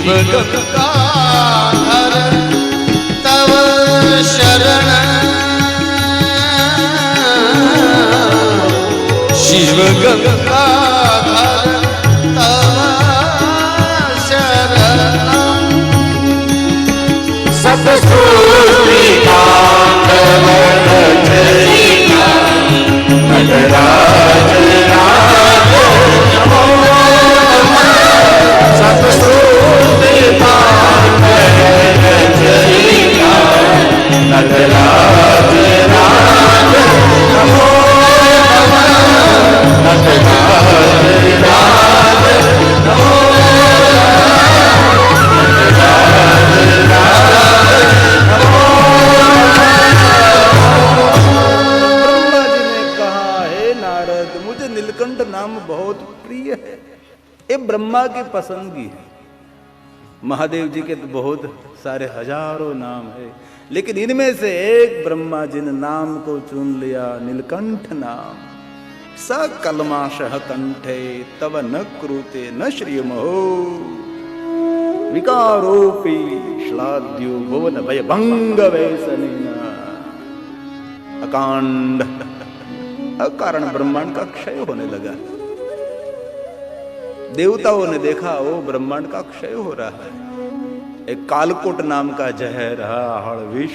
शिव गंगाधर तव शरण शिव गंगाधर तव शरण सतस्तुति पांडव रचयिता नटराज राज नमो सतस्तुति पांडव रचयिता नटराज राज नमो नटराज राज नमो नीलकंठ नाम बहुत प्रिय है, ये ब्रह्मा की पसंदगी है। महादेव जी के तो बहुत सारे हजारों नाम है, लेकिन इनमें से एक ब्रह्मा जी ने नाम को चुन लिया, नीलकंठ नाम। स कलमाशः कंठे तव न क्रूते न श्रियमहो विकारोपि श्लाद्यो भुवन भय भंग वैसनेन अकांड। अकारण ब्रह्मांड का क्षय होने लगा। देवताओं ने देखा वो ब्रह्मांड का क्षय हो रहा है। एक कालकोट नाम का जहर हड़ विष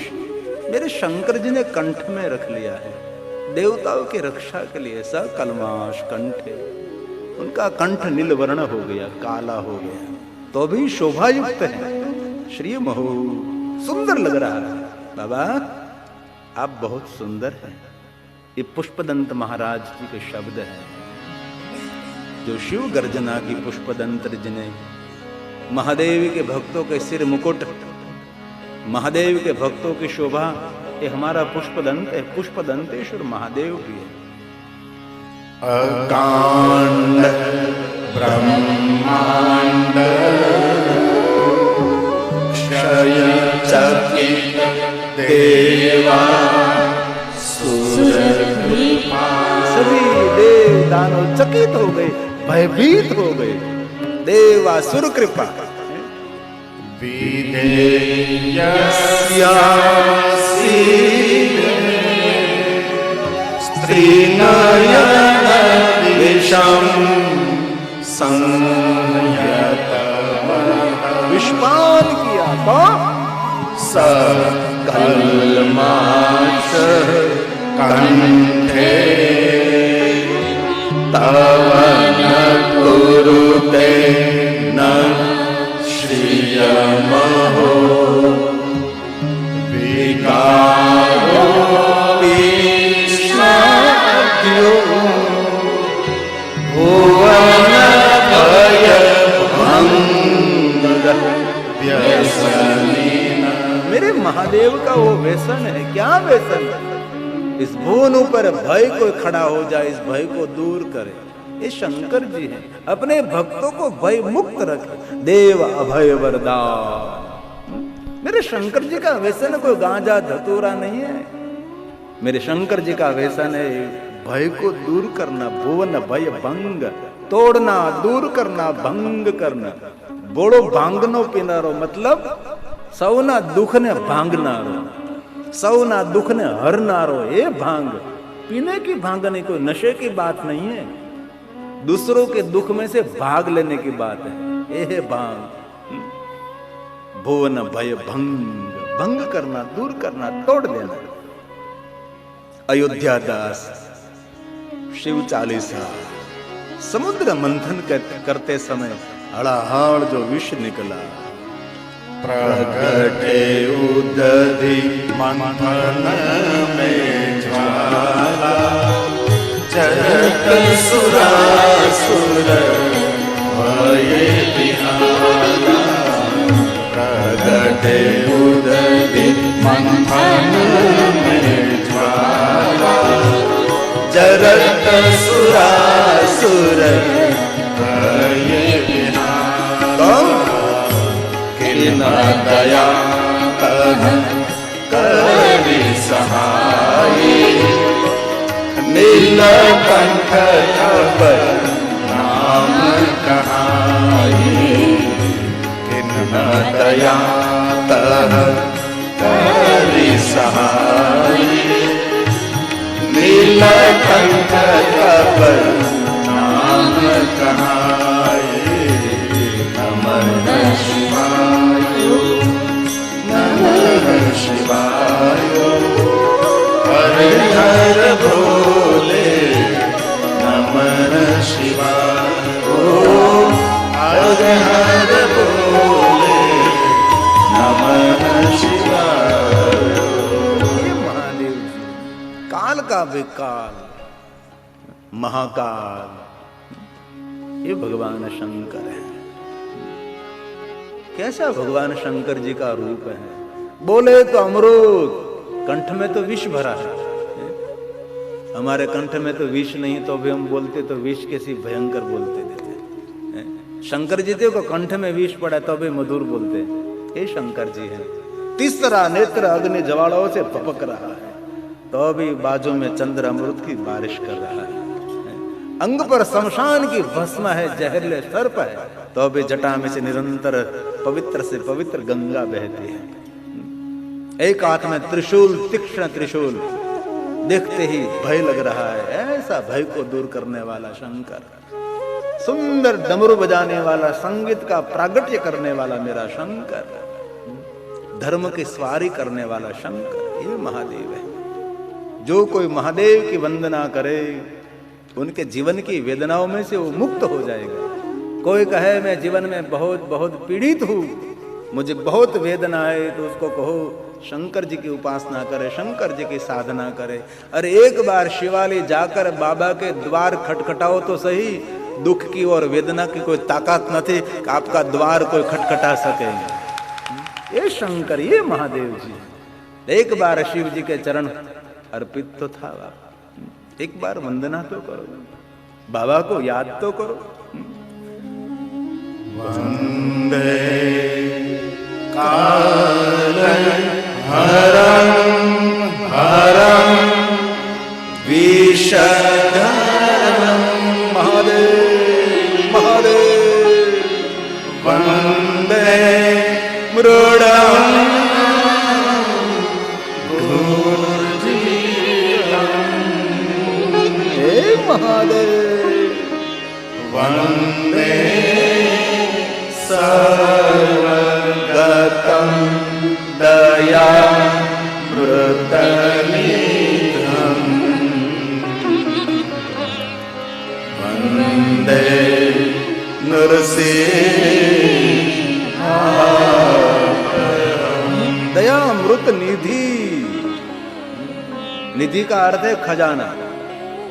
मेरे शंकर जी ने कंठ में रख लिया है, देवताओं की रक्षा के लिए। स कलमाश कंठे, उनका कंठ नील वर्ण हो गया, काला हो गया, तो भी शोभायुक्त है। श्री महो सुंदर लग रहा है। बाबा आप बहुत सुंदर हैं। ये पुष्पदंत महाराज जी के शब्द हैं, जो शिव गर्जना की पुष्पदंत जिन्हें महादेव के भक्तों के सिर मुकुट, महादेव के भक्तों की शोभा, ये हमारा पुष्पदंत है। पुष्पदंतेश्वर महादेव भी है। अकांड ब्रह्मांड क्षय चकित देवा सभी देव दानव चकित हो गए, भयभीत हो गए। देवासुर कृपा स्त्रीनयन विषम संयत विष्पान किया तो सकलमाश कंठे तव न कुरुते न श्रियमहो विकारोऽपि श्लाघ्यो भुवन भय भंग व्यसनेन। मेरे महादेव का वो व्यसन है। क्या व्यसन है? इस भुवन पर भय को खड़ा हो जाए, इस भय को दूर करे। ये शंकर जी हैं, अपने भक्तों को भय मुक्त रखे। देव अभय वरदान। मेरे शंकर जी का व्यसन कोई गांजा धतूरा नहीं है। मेरे शंकर जी का व्यसन है भय को दूर करना, भुवन भय भंग, तोड़ना, दूर करना, भंग करना। बोड़ो भांगनो पीनारो, मतलब सौना दुख ने भांगनारो, सौना दुख ने हरनारो। ये भांग पीने की भांग नहीं, कोई नशे की बात नहीं है। दूसरों के दुख में से भाग लेने की बात है। ये है भांग। भुवन भय भंग, भंग करना, दूर करना, तोड़ देना। अयोध्या दास शिव चालीसा। समुद्र मंथन करते समय हड़ाहड़ जो विष निकला, प्रगटे उदधि मंथन में ज्वाला जरत सुरासुर भये विहाला। प्रगटे उदधि मंथन में ज्वाला जरत सुरासुर भये विहाला। दया तन करि सहाई नीलकंठ तब नाम कहाई। किन दया तह करि सहाय नीलकंठ तब नाम कहाए नमः शिवाय नमः शिवाय हर हर भोले नमः शिवाय हर हर भोले नमः शिवाय। हे महादेव जी, काल का विकाल महाकाल ये भगवान शंकर है। कैसा भगवान शंकर जी का रूप है। बोले तो अमृत, कंठ में तो विष भरा है। हमारे कंठ में तो विष नहीं, तो भी हम बोलते तो विष कैसी भयंकर बोलते देते। शंकर जी को कंठ में विष पड़ा तो भी मधुर बोलते। ये शंकर जी है। तीसरा नेत्र अग्नि ज्वालाओं से भपक रहा है, तो भी बाजू में चंद्र अमृत की बारिश कर रहा है। अंग पर शमशान की भस्म है, जहरीले सर्प है, तो भी जटा में से निरंतर पवित्र से पवित्र गंगा बहती है। एक हाथ में त्रिशूल, तीक्ष्ण त्रिशूल, देखते ही भय लग रहा है। ऐसा भय को दूर करने वाला शंकर, सुंदर डमरू बजाने वाला, संगीत का प्रागट्य करने वाला मेरा शंकर, धर्म की सवारी करने वाला शंकर, ये महादेव है। जो कोई महादेव की वंदना करे उनके जीवन की वेदनाओं में से वो मुक्त हो जाएगा। कोई कहे मैं जीवन में बहुत बहुत पीड़ित हूं, मुझे बहुत वेदना है, तो उसको कहो शंकर जी की उपासना करे, शंकर जी की साधना करे। अरे एक बार शिवालय जाकर बाबा के द्वार खटखटाओ तो सही, दुख की और वेदना की कोई ताकत न थी कि आपका द्वार कोई खटखटा सके। ये शंकर, ये महादेव जी। एक बार शिव जी के चरण अर्पित तो था, एक बार वंदना तो करो, बाबा को याद तो करो। वंदे कालं हरं हरं विषधरं महादेव महादेव। वंदे मृडं हे महादेव। वंदे सर्वगतं दयामृतनिधं वंदे नरसिंहावतारम्। दयामृत निधि, निधि का अर्थ है खजाना।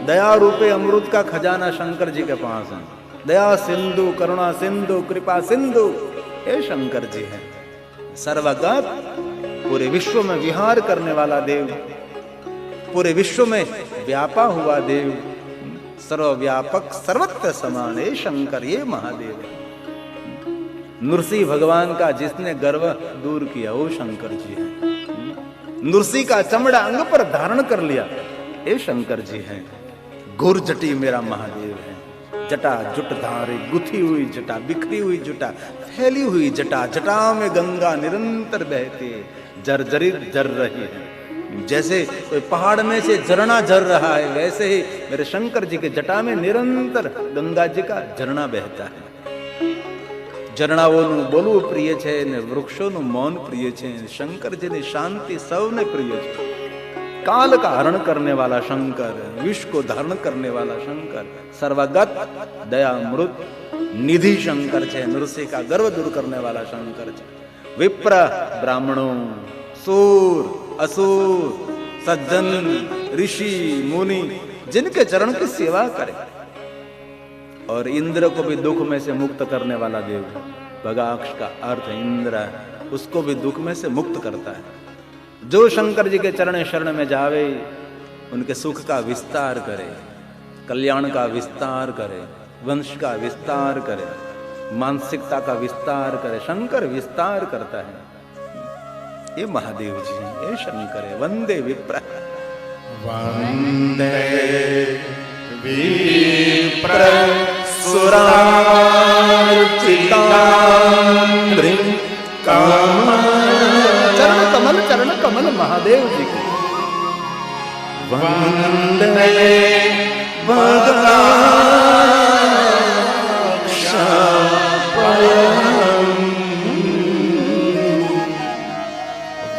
दया रूपे अमृत का खजाना शंकर जी के पास है। दया सिंधु, करुणा सिंधु, कृपा सिंधु, ये शंकर जी है। सर्वगत, पूरे विश्व में विहार करने वाला देव, पूरे विश्व में व्यापा हुआ देव, सर्वव्यापक सर्वत्र समान, ये शंकर, ये महादेव है। नृसिंह भगवान का जिसने गर्व दूर किया वो शंकर जी है। नृसिंह का चमड़ा अंग पर धारण कर लिया, ये शंकर जी है। गुरजटी मेरा महादेव है। जटा जुट धारे, गुथी हुई जटा, बिखरी हुई जटा, फैली हुई जटा, जटा में गंगा निरंतर बहती है, जर्जरित जर रही है। जैसे कोई पहाड़ में से झरना झर रहा है, वैसे ही मेरे शंकर जी के जटा में निरंतर गंगा जी का झरना बहता है। झरणाओનું બોલવું પ્રિય છે ને વૃક્ષોનું મૌન પ્રિય છે। શંકર જીની શાંતિ સૌને પ્રિય છે। काल का हरण करने वाला शंकर, विष को धारण करने वाला शंकर, सर्वगत दयामृत निधि शंकर छे। नृसिंह का गर्व दूर करने वाला शंकर छे। विप्र ब्राह्मणों, सूर असुर, सज्जन ऋषि मुनि जिनके चरण की सेवा करे, और इंद्र को भी दुख में से मुक्त करने वाला देव। भगाक्ष का अर्थ इंद्र, उसको भी दुख में से मुक्त करता है। जो शंकर जी के चरण शरण में जावे उनके सुख का विस्तार करे, कल्याण का विस्तार करे, वंश का विस्तार करे, मानसिकता का विस्तार करे। शंकर विस्तार करता है। ये महादेव जी, ये शंकर है। वंदे विप्र, वंदे विप्र सुरार्चितां महादेव जी की। वंदे भद्राक्षपयम्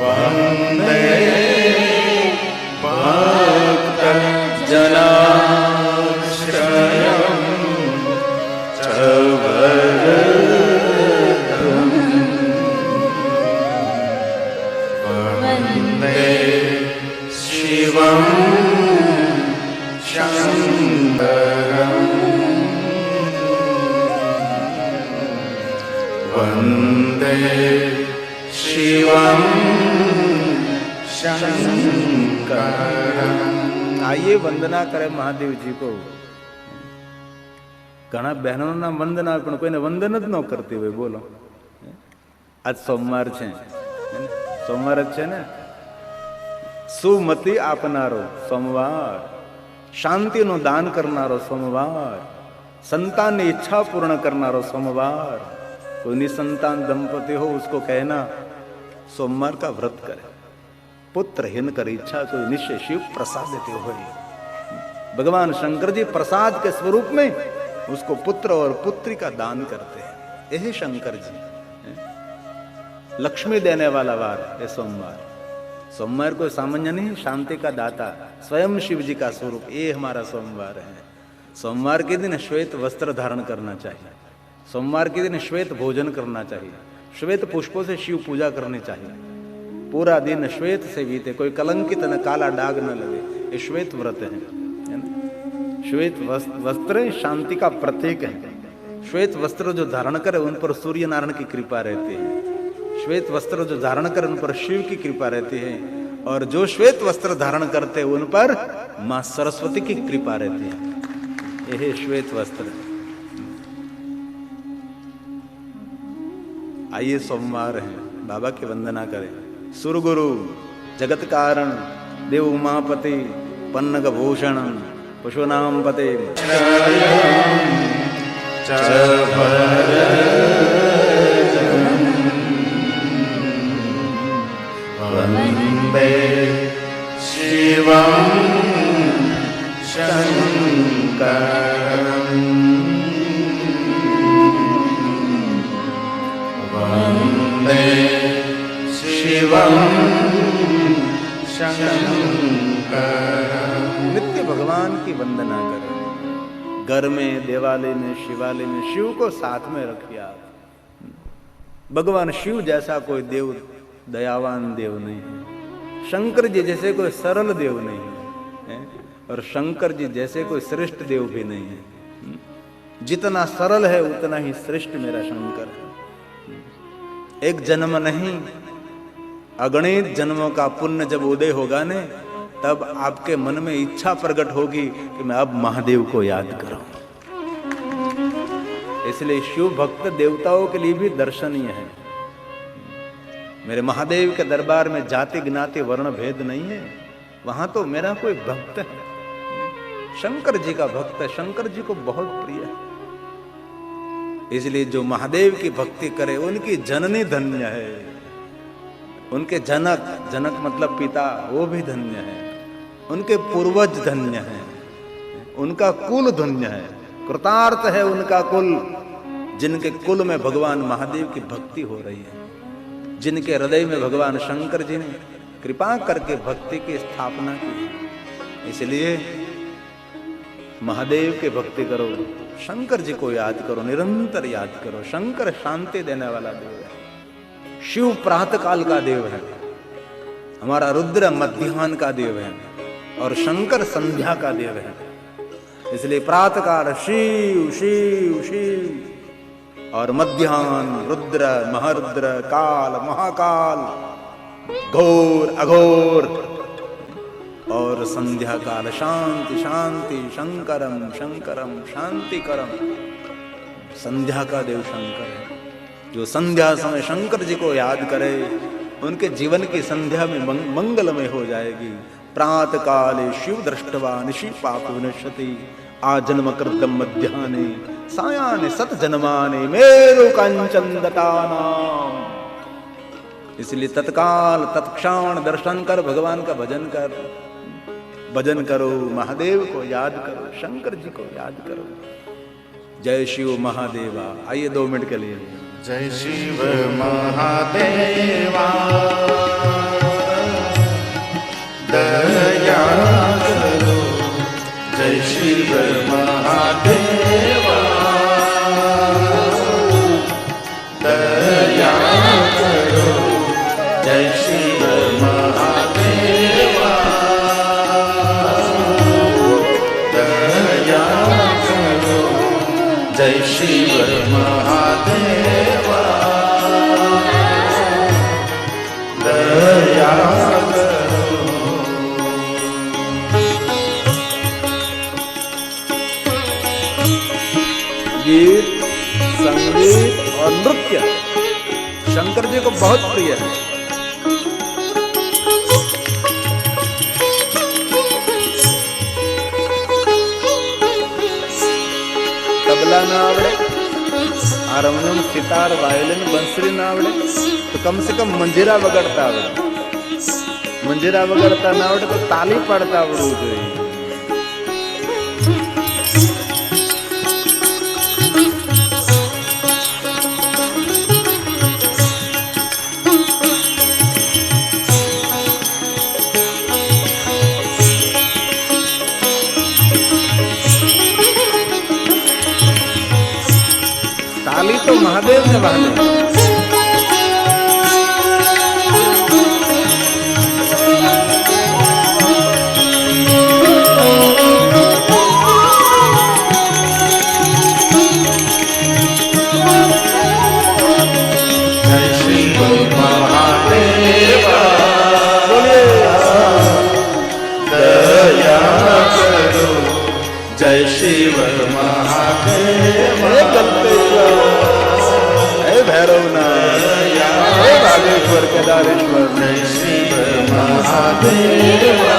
वंदे भक्तजनाश्रयम् च वरदम् वंदे शिवं शंकरम् वंदे शिवं शंकरम्। आइए वंदना करे महादेव जी को। घना बहनों ना वंदना पण कोઈને વંદન જ ન કરતી હોય બોલો। આજ સોમવાર છે, સોમવાર જ છે ને। સુમતિ આપનારો સોમવાર, શાંતિનું દાન કરનારો સોમવાર, संतानની ઈચ્છા પૂર્ણ કરનારો સોમવાર। कोई निसंतान दंपति हो उसको कहना सोमवार का व्रत करे। पुत्रहीन कर इच्छा कोई निश्चय शिव प्रसाद देते हो। भगवान शंकर जी प्रसाद के स्वरूप में उसको पुत्र और पुत्री का दान करते हैं। यही शंकर जी लक्ष्मी देने वाला वार है सोमवार। सोमवार कोई सामान्य नहीं, शांति का दाता स्वयं शिव जी का स्वरूप ये हमारा सोमवार है। सोमवार के दिन श्वेत वस्त्र धारण करना चाहिए। सोमवार के दिन श्वेत भोजन करना चाहिए। श्वेत पुष्पों से शिव पूजा करनी चाहिए। पूरा दिन श्वेत से बीते, कोई कलंकित न काला दाग न लगे, ये श्वेत व्रत है ना? श्वेत वस्त्र शांति का प्रतीक है। श्वेत वस्त्र जो धारण करे उन पर सूर्य नारायण की कृपा रहती है। श्वेत वस्त्र जो धारण करे उन पर शिव की कृपा रहती है। और जो श्वेत वस्त्र धारण करते हैं उन पर मां सरस्वती की कृपा रहती है। यही श्वेत वस्त्र। आइए सोमवार है, बाबा की वंदना करें। सुरगुरु जगत कारण देव उमापति पन्नग भूषण पशुनाम पते वंदे शिवं शंकरम् वंदे शिवं शंकरम्। नित्य भगवान की वंदना करें। घर में, देवालय में, शिवालय में शिव को साथ में रखिए आप। भगवान शिव जैसा कोई देव दयावान देव नहीं है। शंकर जी जैसे कोई सरल देव नहीं है, और शंकर जी जैसे कोई श्रेष्ठ देव भी नहीं है। जितना सरल है उतना ही श्रेष्ठ मेरा शंकर है। एक जन्म नहीं, अगणित जन्मों का पुण्य जब उदय होगा ने, तब आपके मन में इच्छा प्रकट होगी कि मैं अब महादेव को याद करूं। इसलिए शिव भक्त देवताओं के लिए भी दर्शनीय है। मेरे महादेव के दरबार में जाति ज्ञाति वर्ण भेद नहीं है। वहां तो मेरा कोई भक्त है, शंकर जी का भक्त है, शंकर जी को बहुत प्रिय है। इसलिए जो महादेव की भक्ति करे उनकी जननी धन्य है। उनके जनक, जनक मतलब पिता, वो भी धन्य है। उनके पूर्वज धन्य है। उनका कुल धन्य है। कृतार्थ है उनका कुल, जिनके कुल में भगवान महादेव की भक्ति हो रही है। जिनके हृदय में भगवान शंकर जी ने कृपा करके भक्ति की स्थापना की। इसलिए महादेव की भक्ति करो, शंकर जी को याद करो, निरंतर याद करो। शंकर शांति देने वाला देव है। शिव प्रातः काल का देव है, हमारा रुद्र मध्याह्न का देव है, और शंकर संध्या का देव है। इसलिए प्रातः काल शिव शिव शिव, और मध्याह्न रुद्र महारुद्र, काल महाकाल, घोर अघोर, और संध्या काल शांति शांति, शंकरम शंकरम शांतिकरम। संध्या का देव शंकर है। जो संध्या समय शंकर जी को याद करे उनके जीवन की संध्या में मंगलमय हो जाएगी। प्रातः काले शिव दृष्टवा निशि पाप विनश्यति, आजन्म कृतम मध्याह्ने सायाह्ने सत जन्माने मेरु कांचन दतानाम। इसलिए तत्काल तत्क्षण दर्शन कर, भगवान का भजन कर। भजन करो, महादेव को याद करो, शंकर जी को याद करो। जय शिव महादेवा। आइए 2 मिनट के लिए। जय शिव महादेवा दया करो। जय शिव महादेवा दया करो। जय शिव महादेवा दया करो। जय शिव महादेवा दया करो। गीत, संगीत और नृत्य शंकर जी को बहुत प्रिय है। तबला ना आवड़े, हारमोनियम, सितार, वायलिन, बंसरी ना आवड़े तो कम से कम मंजीरा वगड़ता आवड़े। मंजीरा वगड़ता ना आवड़े तो ताली पड़ता आवड़ू જોઈએ। ताली तो महादेव ने बांधी। जय शिव महादेवा दया करो। जय शिव महादेवा हे भैरवनाथ, हे बागेश्वर, केदारेश्वर। जय शिव महादेवा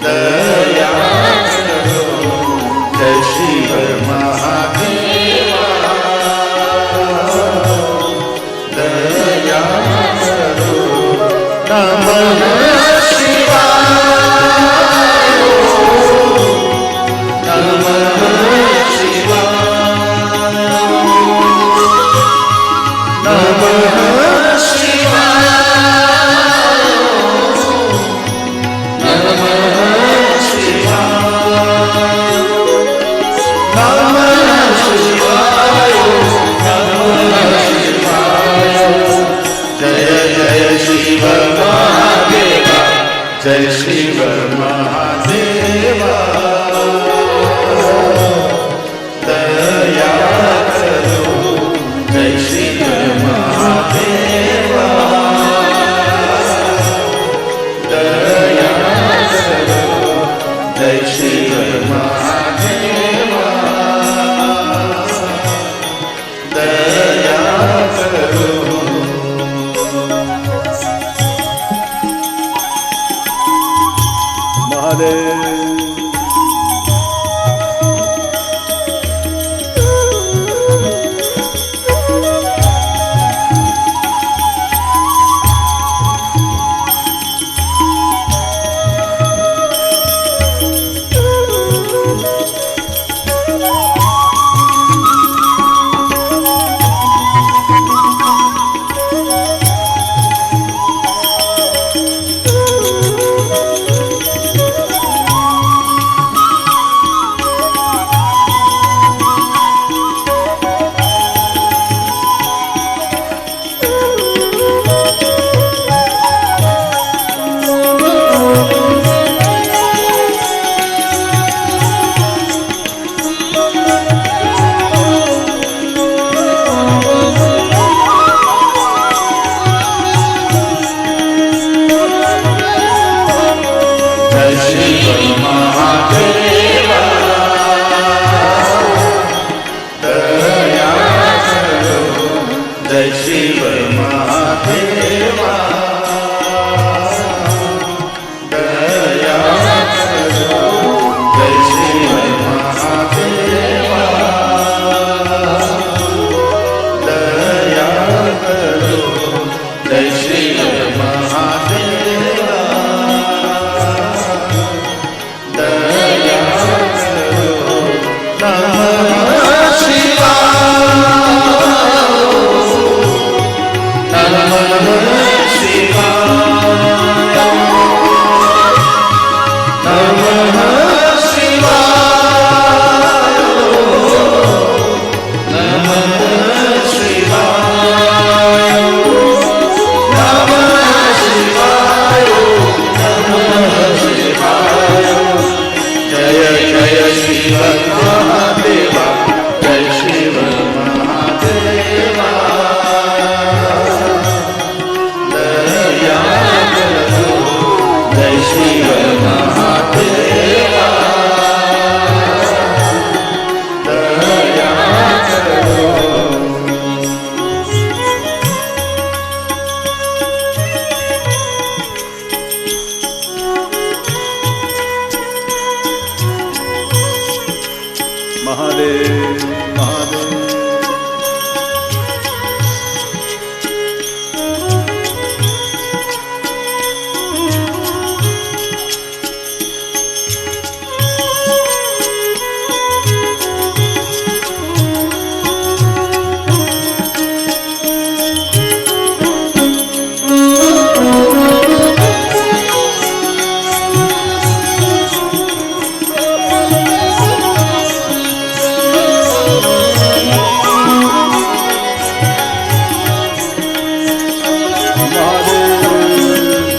दया करो। जय शिव महादेवा दया करो। नमः शिवाय नमः शिवाय नमः शिवाय नमः शिवाय नमः शिवाय नमः शिवाय। जय जय शिव महादेवा जय शिव महादेवा दया करो। जय शिव महादेवा दया करो। जय शिव महादेवा दया करो। महादेव। शिव महादेवा जय शिव महादेवा दया करो जय शिव महादेवा दया करो महादेव महादेव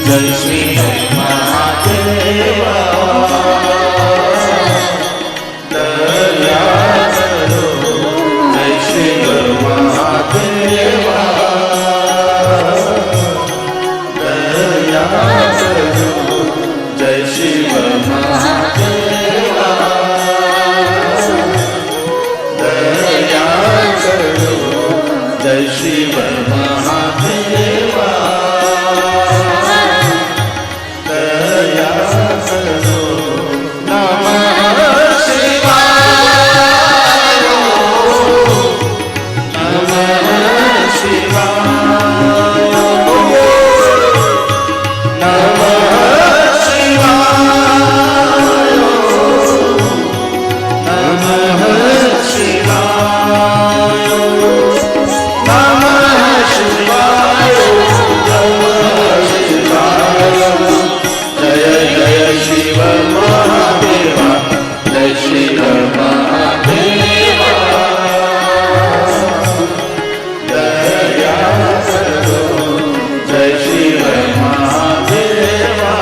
जय शिव महादेवा दया करो जय शिव महादेवा दया करो जय शिव महादेवा दया करो जय शिव महादेवा दया करो नमः शिवाय नमः शिवाय नमः शिवाय नमः शिवाय नमः शिवाय नमः शिवाय जय जय शिव महादेवा जय शिव महादेवा दया करो जय शिव महादेवा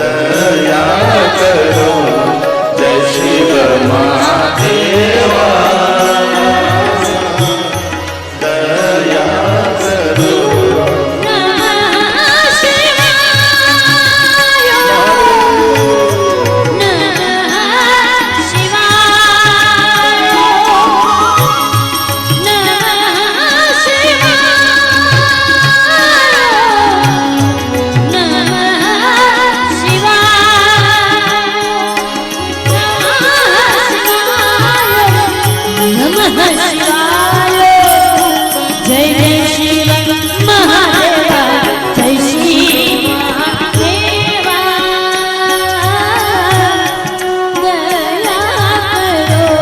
दया करो जय शिव महादेवा दया करो जय जय शिव महादेवा जय शिव महादेवा दया करो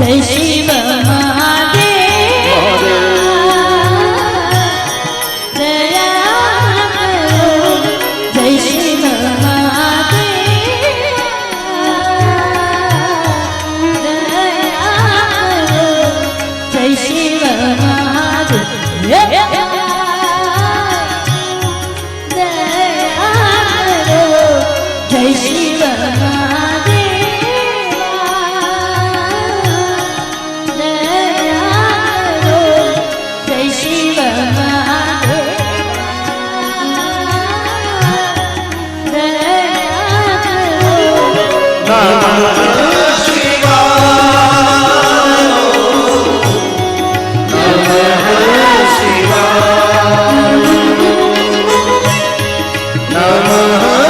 जय शिव महादेवा दया करो जय शिव महादेवा दया करो जय शिव महादेवा दया करो जय शिव महादेवा दया करो जय शिव महादेवा दया करो नमः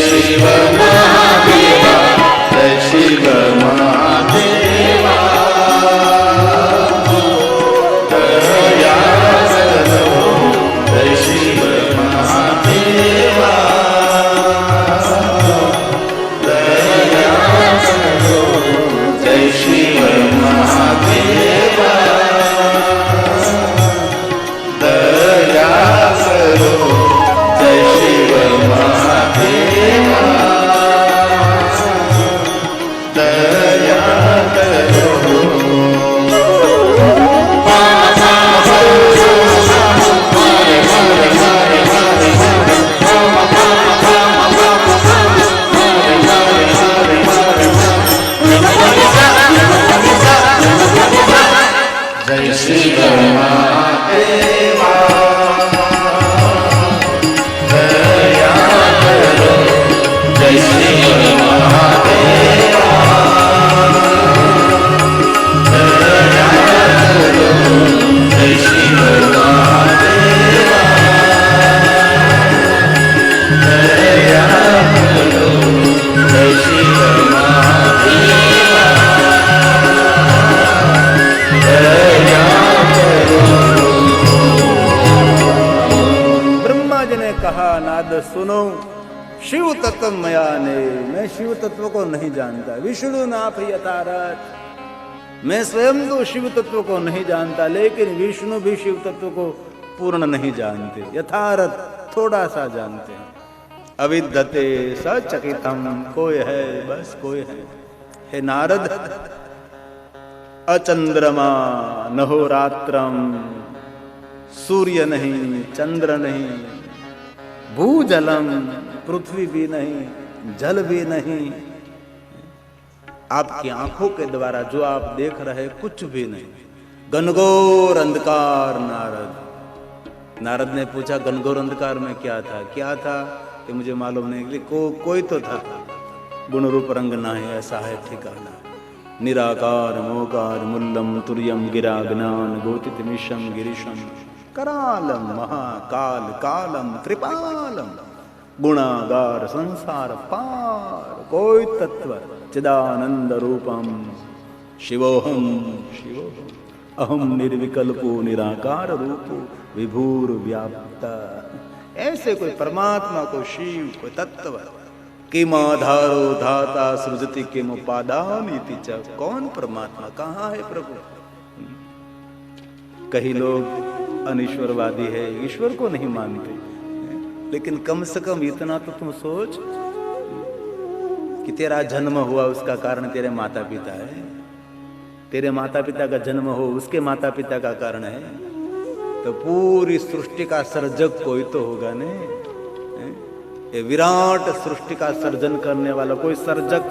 शिव महादेवा तत्व मया ने, मैं शिव तत्व को नहीं जानता। विष्णु नाथ यथारथ, मैं स्वयं तो शिव तत्व को नहीं जानता, लेकिन विष्णु भी शिव तत्व को पूर्ण नहीं जानते, यथारथ थोड़ा सा जानते हैं। अविद्यते सचकितम, कोई है, बस कोई है। हे नारद, अचंद्रमा नहो रात्रम, सूर्य नहीं, चंद्र नहीं, भूजलम, पृथ्वी भी नहीं, जल भी नहीं, आपकी आंखों के द्वारा जो आप देख रहे कुछ भी नहीं। घनघोर अंधकार। नारद ने पूछा घनघोर अंधकार में क्या था? क्या था कि मुझे मालूम नहीं, कोई तो था। गुण रूप रंग ना है, ऐसा है ठिकाना। निराकार मोकार मुल्लम तुर्यम गिरा ज्ञान गोतित मिशम गिरीशम करालम महाकाल कालम त्रिपालम गुणागार संसार पार। कोई तत्व चिदानंद रूपम शिवोहम शिवोहम अहम निर्विकल्पो निराकार रूपो विभूर व्याप्त। ऐसे कोई परमात्मा, को शिव, कोई तत्व किमाधारो धाता सृजति किम उपादानीति च। कौन परमात्मा, कहाँ है प्रभु? कई लोग अनिश्वरवादी है, ईश्वर को नहीं मानते, लेकिन कम से कम इतना तो तुम सोच कि तेरा जन्म हुआ उसका कारण तेरे माता पिता है। तेरे माता पिता का जन्म हो उसके माता पिता का कारण है, तो पूरी सृष्टि का सर्जक कोई तो होगा ने। ये विराट सृष्टि का सर्जन करने वाला कोई सर्जक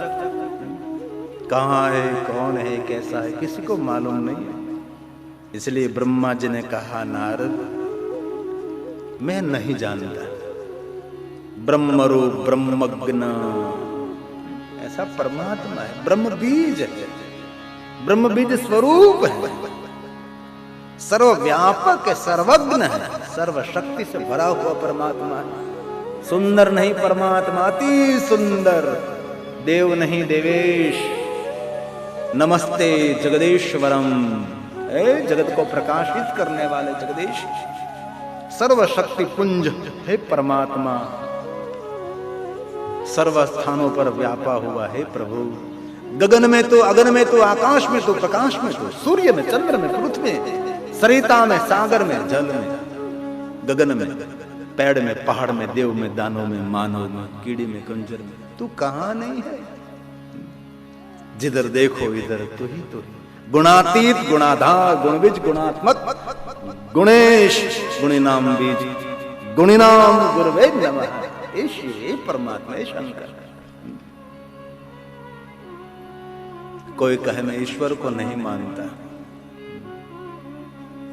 कहाँ है, कौन है, कैसा है, किसी को मालूम नहीं है। इसलिए ब्रह्मा जी ने कहा, नारद मैं नहीं जानता। ब्रह्मरूप ब्रह्मज्ञ, ऐसा परमात्मा है, ब्रह्म बीज है, ब्रह्म बीज स्वरूप है, सर्वव्यापक है, सर्वज्ञ है, सर्वशक्ति से भरा हुआ परमात्मा है। सुंदर नहीं परमात्मा, अति सुंदर। देव नहीं देवेश, नमस्ते जगदीश्वरम, जगत को प्रकाशित करने वाले जगदीश, सर्वशक्ति पुंज है परमात्मा, सर्व स्थानों पर व्यापा हुआ है प्रभु। गगन में तो, अगन में तो, आकाश में तो, प्रकाश में तो, सूर्य में, चंद्र में, पृथ्वी में, सरिता में, सागर में, जल में, गगन में, पेड़ में, पहाड़ में, देव में, दानों में, मानव में, कीड़ी में, कुंजर में, तू कहां नहीं है? जिधर देखो इधर तू ही तो। गुणातीत गुणाधार गुणबीज गुणात्मक गुणेश गुणिनाम बीज गुणिनाम गुरुवे नमः। ये परमात्मा है, शंकर। कोई कहे मैं ईश्वर को नहीं मानता,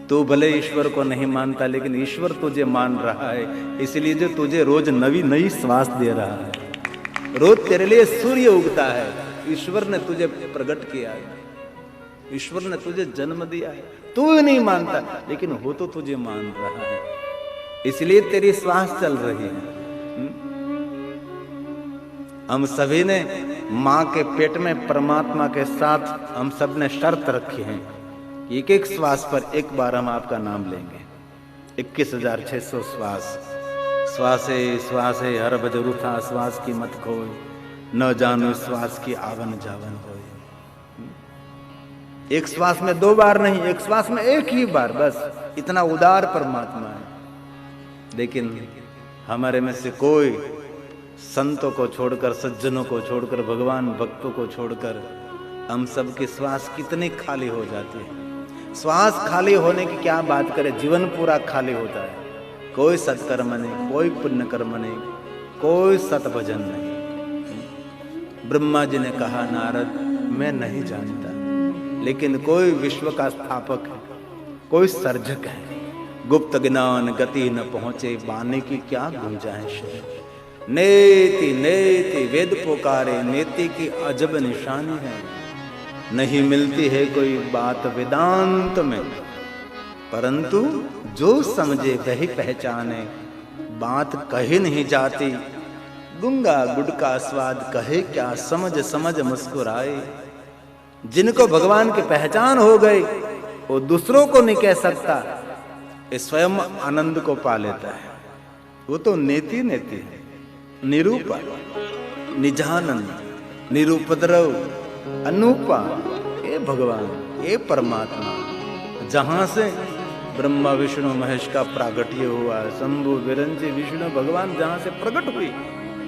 तू भले ईश्वर को नहीं मानता, लेकिन ईश्वर तुझे मान रहा है, इसलिए जो तुझे रोज नई नई श्वास दे रहा है। रोज तेरे लिए सूर्य उगता है, ईश्वर ने तुझे प्रकट किया है, ईश्वर ने तुझे जन्म दिया है। तू नहीं मानता, लेकिन वो तो तुझे मान रहा है, इसलिए तेरी श्वास चल रही है। हम सभी ने मां के पेट में परमात्मा के साथ हम सब ने शर्त रखी है, एक एक श्वास पर एक बार हम आपका नाम लेंगे। 21,600 श्वास। श्वासे श्वासे हर बजरु था, श्वास की मत खोए, न जानो श्वास की आवन जावन होए। एक श्वास में 2 बार नहीं, एक श्वास में एक ही बार, बस। इतना उदार परमात्मा है। लेकिन हमारे में से कोई संतों को छोड़कर, सज्जनों को छोड़कर, भगवान भक्तों को छोड़कर हम सब की श्वास कितनी खाली हो जाती है। श्वास खाली होने की क्या बात करें, जीवन पूरा खाली होता है। कोई सत्कर्म नहीं, कोई पुण्य कर्म नहीं, कोई सतभजन नहीं। ब्रह्मा जी ने कहा, नारद मैं नहीं जानता, लेकिन कोई विश्व का स्थापक है, कोई सर्जक है। गुप्त ज्ञान गति न पहुंचे, बाने की क्या गुंजाइश है। नेति नेति वेद पुकारे, नेति की अजब निशानी है। नहीं मिलती है कोई बात वेदांत में, परंतु जो समझे वही पहचाने। बात कही नहीं जाती, गुंगा गुड़ का स्वाद कहे क्या, समझ समझ मुस्कुराए। जिनको भगवान की पहचान हो गई, वो दूसरों को नहीं कह सकता, ये स्वयं आनंद को पा लेता है। वो तो नेति नेति है। निरूपा, निजानंद, निरुपद्रव, अनूपा, ये भगवान, ये परमात्मा, जहां से ब्रह्मा विष्णु महेश का प्रागट्य हुआ, शंभु विरंजी विष्णु भगवान जहां से प्रकट हुई,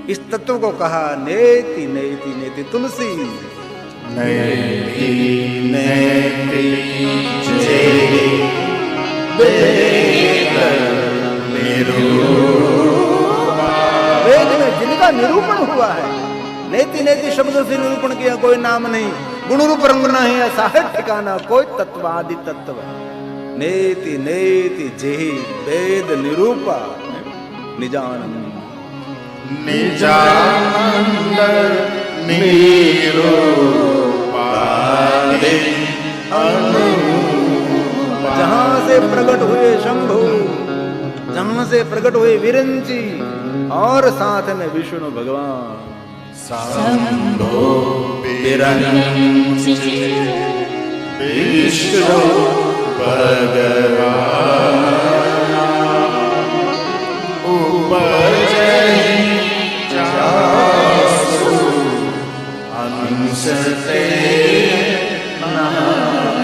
इस तत्व को कहा नेति नेति नेति तुलसी। नेति नेति जय वेद निरूपा। वेद में जिनका निरूपण हुआ है, नेति नेति शब्दों से निरूपण किया, कोई नाम नहीं, गुण रूप रंग नहीं, ऐसा है ठिकाना, कोई तत्वादि तत्व। नेति नेति जेहि वेद निरूपा निजानंद। निजानंद निरूपा अनूपा। जहां से प्रकट हुए शंभु, जहां से प्रकट हुए विरंची, और साथ में विष्णु भगवान। शंभो विरंची विष्णु भगवान उपजहि जासु अंशते नः।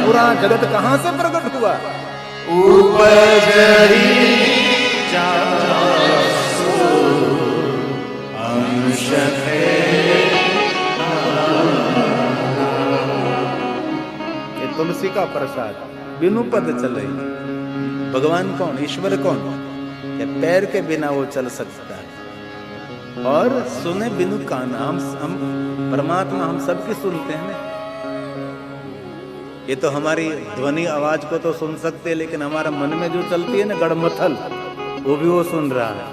पूरा जगत कहां से प्रकट हुआ? उपजहि जासु अंशते। ये तुलसी का प्रसाद, बिनु पद चले। भगवान कौन, ईश्वर कौन? क्या पैर के बिना वो चल सकता है? और सुने बिनु कान। हम परमात्मा हम सबकी सुनते हैं ना। ये तो हमारी ध्वनि आवाज को तो सुन सकते हैं, लेकिन हमारा मन में जो चलती है ना गड़मथल, वो भी वो सुन रहा है।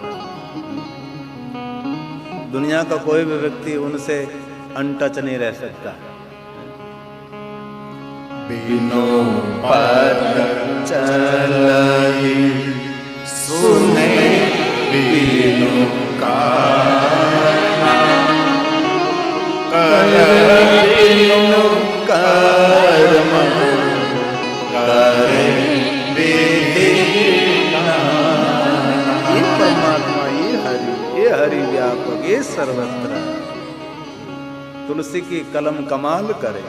दुनिया का कोई भी व्यक्ति उनसे अनटच नहीं रह सकता। बिनु पद चलहि सुने बिनु कान। कर बिनु कर्म करे विधि नाम। ये परमात्मा, ये हरि व्यापक, ये सर्वत्र। तुलसी की कलम कमाल करे।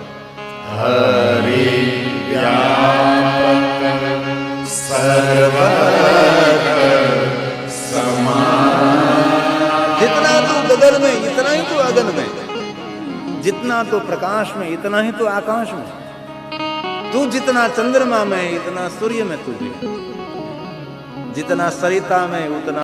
हरि व्यापक सर्वत्र समान। जितना तू गगन में इतना ही तू अगन में, जितना तो प्रकाश में इतना ही तो आकाश में, तू जितना चंद्रमा में इतना सूर्य में तू भी, जितना सरिता में उतना